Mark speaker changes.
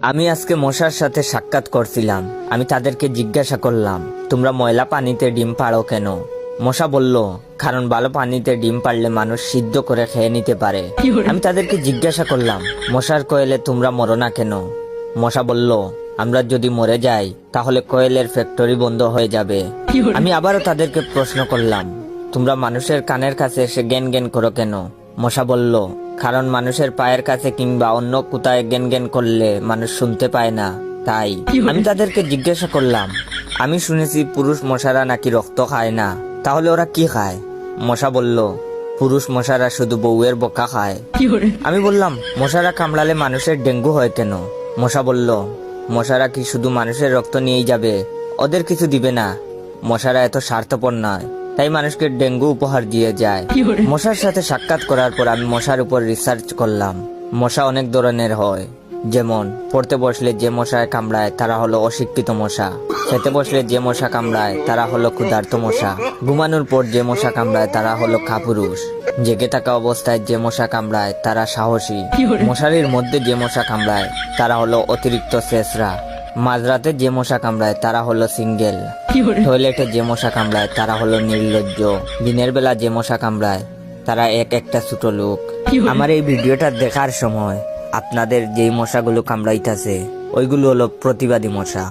Speaker 1: আমি আজকে মশার সাথে সাক্ষাৎ করছিলাম। আমি তাদেরকে জিজ্ঞাসা করলাম, তোমরা ময়লা পানিতে ডিম পাড়ো কেন? মশা বলল, কারণ ভালো পানিতে ডিম পারলে মানুষ সিদ্ধ করে খেয়ে নিতে পারে। আমি তাদেরকে জিজ্ঞাসা করলাম, মশার কোয়েলে তোমরা মরো না কেন? মশা বলল, আমরা যদি মরে যাই তাহলে কোয়েলের ফ্যাক্টরি বন্ধ হয়ে যাবে। আমি আবারও তাদেরকে প্রশ্ন করলাম, তোমরা মানুষের কানের কাছে এসে জ্ঞান জ্ঞান করো কেন? মশা বলল, কারণ মানুষের পায়ের কাছে কিংবা অন্য কোথায় জ্ঞান জ্ঞান করলে মানুষ শুনতে পায় না, তাই। আমি তাদেরকে জিজ্ঞাসা করলাম, আমি শুনেছি পুরুষ মশারা নাকি রক্ত খায় না, তাহলে ওরা কি খায়? মশা বলল, পুরুষ মশারা শুধু বউয়ের বোকা খায়। আমি বললাম, মশারা কামড়ালে মানুষের ডেঙ্গু হয় কেন? মশা বলল, মশারা কি শুধু মানুষের রক্ত নিয়েই যাবে? ওদের কিছু দিবে না। মশারা এত স্বার্থপর নয়, তাই মানুষকে ডেঙ্গু উপহার দিয়ে যায়। মশার সাথে সাক্ষাৎ করার পর আমি মশার উপর রিসার্চ করলাম। মশা অনেক ধরনের হয়, যেমন পড়তে বসলে যে মশায় কামড়ায় তারা হলো অশিক্ষিত মশা, খেতে বসলে যে মশা কামড়ায় তারা হলো ক্ষুধার্ত মশা, ঘুমানোর পর যে মশা কামড়ায় তারা হলো কাপুরুষ, জেগে থাকা অবস্থায় যে মশা কামড়ায় তারা সাহসী, মশারির মধ্যে যে মশা কামড়ায় তারা হলো অতিরিক্ত শেষরা, মাঝরাতে যে মশা কামড়ায় তারা হলো সিঙ্গেল, টয়লেটে যে মশা কামড়ায় তারা হলো নির্লজ্জ, দিনের বেলা যে মশা কামড়ায় তারা একটা ছোট লোক। আমার এই ভিডিওটা দেখার সময় আপনাদের যেই মশাগুলো কামড়াইতেছে ওইগুলো হলো প্রতিবাদী মশা।